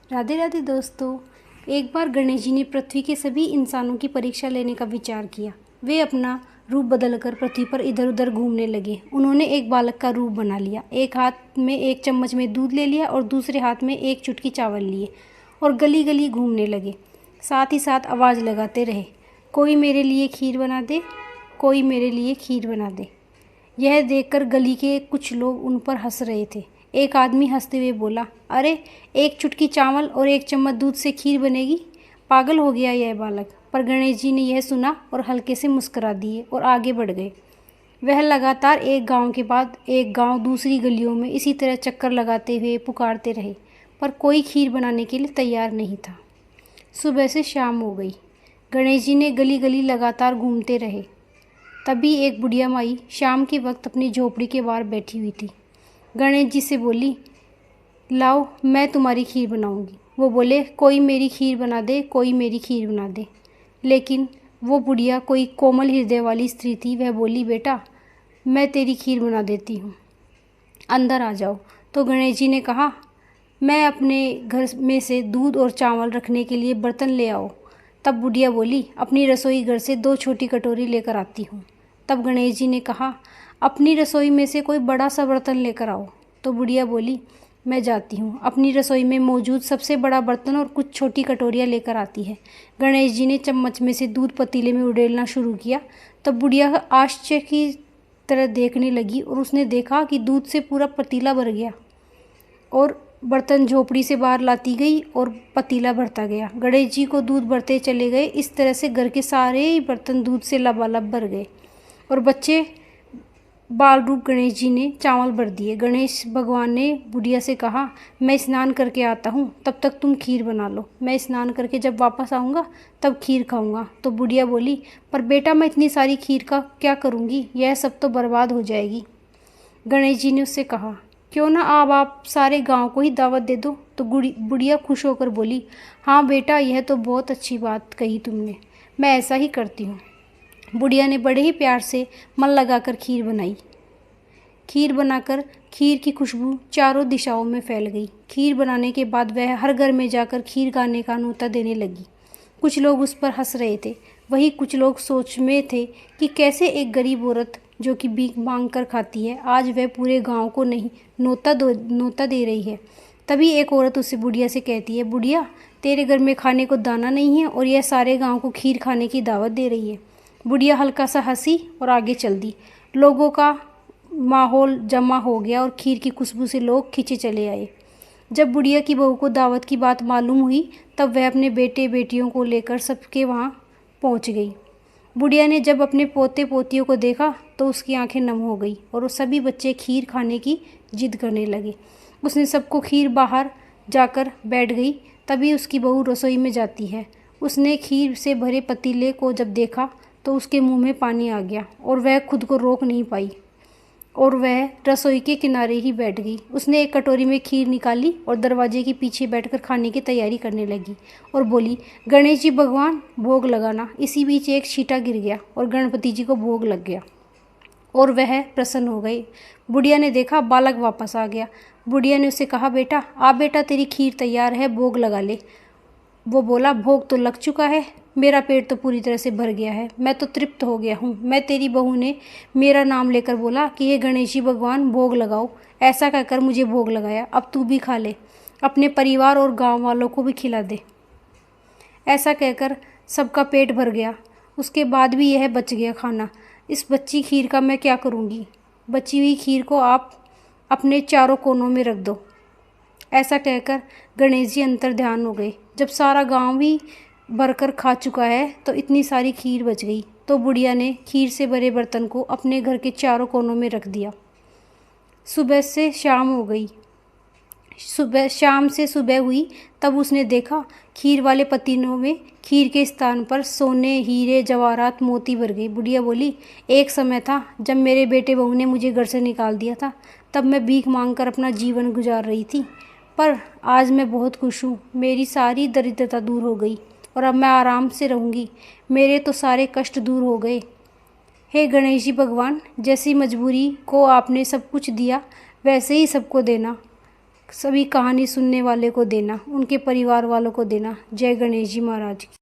राधे राधे दोस्तों। एक बार गणेश जी ने पृथ्वी के सभी इंसानों की परीक्षा लेने का विचार किया। वे अपना रूप बदलकर पृथ्वी पर इधर उधर घूमने लगे। उन्होंने एक बालक का रूप बना लिया। एक हाथ में एक चम्मच में दूध ले लिया और दूसरे हाथ में एक चुटकी चावल लिए और गली गली घूमने लगे। साथ ही साथ आवाज़ लगाते रहे, कोई मेरे लिए खीर बना दे, कोई मेरे लिए खीर बना दे। यह देखकर गली के कुछ लोग उन पर हंस रहे थे। एक आदमी हंसते हुए बोला, अरे एक चुटकी चावल और एक चम्मच दूध से खीर बनेगी? पागल हो गया यह बालक। पर गणेश जी ने यह सुना और हल्के से मुस्कुरा दिए और आगे बढ़ गए। वह लगातार एक गांव के बाद एक गांव दूसरी गलियों में इसी तरह चक्कर लगाते हुए पुकारते रहे, पर कोई खीर बनाने के लिए तैयार नहीं था। सुबह से शाम हो गई। गणेश जी ने गली गली लगातार घूमते रहे। तभी एक बुढ़िया माई शाम के वक्त अपनी झोपड़ी के बाहर बैठी हुई थी। गणेश जी से बोली, लाओ मैं तुम्हारी खीर बनाऊंगी। वो बोले, कोई मेरी खीर बना दे, कोई मेरी खीर बना दे। लेकिन वो बुढ़िया कोई कोमल हृदय वाली स्त्री थी। वह बोली, बेटा मैं तेरी खीर बना देती हूँ, अंदर आ जाओ। तो गणेश जी ने कहा, मैं अपने घर में से दूध और चावल रखने के लिए बर्तन ले आओ। तब बुढ़िया बोली, अपनी रसोई घर से 2 छोटी कटोरी लेकर आती हूँ। तब गणेश जी ने कहा, अपनी रसोई में से कोई बड़ा सा बर्तन लेकर आओ। तो बुढ़िया बोली, मैं जाती हूँ। अपनी रसोई में मौजूद सबसे बड़ा बर्तन और कुछ छोटी कटोरियाँ लेकर आती है। गणेश जी ने चम्मच में से दूध पतीले में उड़ेलना शुरू किया। तब बुढ़िया आश्चर्य की तरह देखने लगी और उसने देखा कि दूध से पूरा पतीला भर गया और बर्तन झोपड़ी से बाहर लाती गई और पतीला भरता गया। गणेश जी को दूध भरते चले गए। इस तरह से घर के सारे ही बर्तन दूध से लबालब भर गए और बच्चे बाल रूप गणेश जी ने चावल भर दिए। गणेश भगवान ने बुढ़िया से कहा, मैं स्नान करके आता हूँ, तब तक तुम खीर बना लो। मैं स्नान करके जब वापस आऊँगा तब खीर खाऊँगा। तो बुढ़िया बोली, पर बेटा मैं इतनी सारी खीर का क्या करूँगी? यह सब तो बर्बाद हो जाएगी। गणेश जी ने उससे कहा, क्यों ना अब आप सारे गांव को ही दावत दे दो। तो बुढ़िया खुश होकर बोली, हाँ बेटा यह तो बहुत अच्छी बात कही तुमने, मैं ऐसा ही करती हूँ। बुढ़िया ने बड़े ही प्यार से मन लगाकर खीर बनाई। खीर बनाकर खीर की खुशबू चारों दिशाओं में फैल गई। खीर बनाने के बाद वह हर घर में जाकर खीर खाने का न्योता देने लगी। कुछ लोग उस पर हंस रहे थे, वहीं कुछ लोग सोच में थे कि कैसे एक गरीब औरत जो कि भीख मांग कर खाती है, आज वह पूरे गांव को नहीं न्योता दे रही है। तभी एक औरत उससे बुढ़िया से कहती है, बुढ़िया तेरे घर में खाने को दाना नहीं है और यह सारे गांव को खीर खाने की दावत दे रही है। बुढ़िया हल्का सा हंसी और आगे चल दी। लोगों का माहौल जमा हो गया और खीर की खुशबू से लोग खींचे चले आए। जब बुढ़िया की बहू को दावत की बात मालूम हुई तब वह अपने बेटे बेटियों को लेकर सबके वहाँ पहुँच गई। बुढ़िया ने जब अपने पोते पोतियों को देखा तो उसकी आंखें नम हो गई और वो सभी बच्चे खीर खाने की जिद करने लगे। उसने सबको खीर बाहर जाकर बैठ गई। तभी उसकी बहू रसोई में जाती है। उसने खीर से भरे पतीले को जब देखा तो उसके मुंह में पानी आ गया और वह खुद को रोक नहीं पाई और वह रसोई के किनारे ही बैठ गई। उसने एक कटोरी में खीर निकाली और दरवाजे के पीछे बैठकर खाने की तैयारी करने लगी और बोली, गणेश जी भगवान भोग लगाना। इसी बीच एक छींटा गिर गया और गणपति जी को भोग लग गया और वह प्रसन्न हो गए। बुढ़िया ने देखा बालक वापस आ गया। बुढ़िया ने उससे कहा, बेटा आ बेटा तेरी खीर तैयार है, भोग लगा ले। वो बोला, भोग तो लग चुका है, मेरा पेट तो पूरी तरह से भर गया है, मैं तो तृप्त हो गया हूँ। मैं तेरी बहू ने मेरा नाम लेकर बोला कि ये गणेश जी भगवान भोग लगाओ। ऐसा कहकर मुझे भोग लगाया। अब तू भी खा ले, अपने परिवार और गांव वालों को भी खिला दे। ऐसा कहकर सबका पेट भर गया। उसके बाद भी यह बच गया खाना। इस बच्ची खीर का मैं क्या करूँगी? बची हुई खीर को आप अपने चारों कोनों में रख दो। ऐसा कहकर गणेश जी अंतर ध्यान हो गए। जब सारा गांव ही भरकर खा चुका है तो इतनी सारी खीर बच गई। तो बुढ़िया ने खीर से भरे बर्तन को अपने घर के चारों कोनों में रख दिया। सुबह से शाम हो गई। शाम से सुबह हुई तब उसने देखा खीर वाले पतीलों में खीर के स्थान पर सोने, हीरे, जवाहरात, मोती भर गई। बुढ़िया बोली, एक समय था जब मेरे बेटे बहू ने मुझे घर से निकाल दिया था, तब मैं भीख मांगकर अपना जीवन गुजार रही थी, पर आज मैं बहुत खुश हूँ। मेरी सारी दरिद्रता दूर हो गई और अब मैं आराम से रहूँगी। मेरे तो सारे कष्ट दूर हो गए। हे गणेश जी भगवान, जैसी मजबूरी को आपने सब कुछ दिया वैसे ही सबको देना। सभी कहानी सुनने वाले को देना, उनके परिवार वालों को देना। जय गणेश जी महाराज की।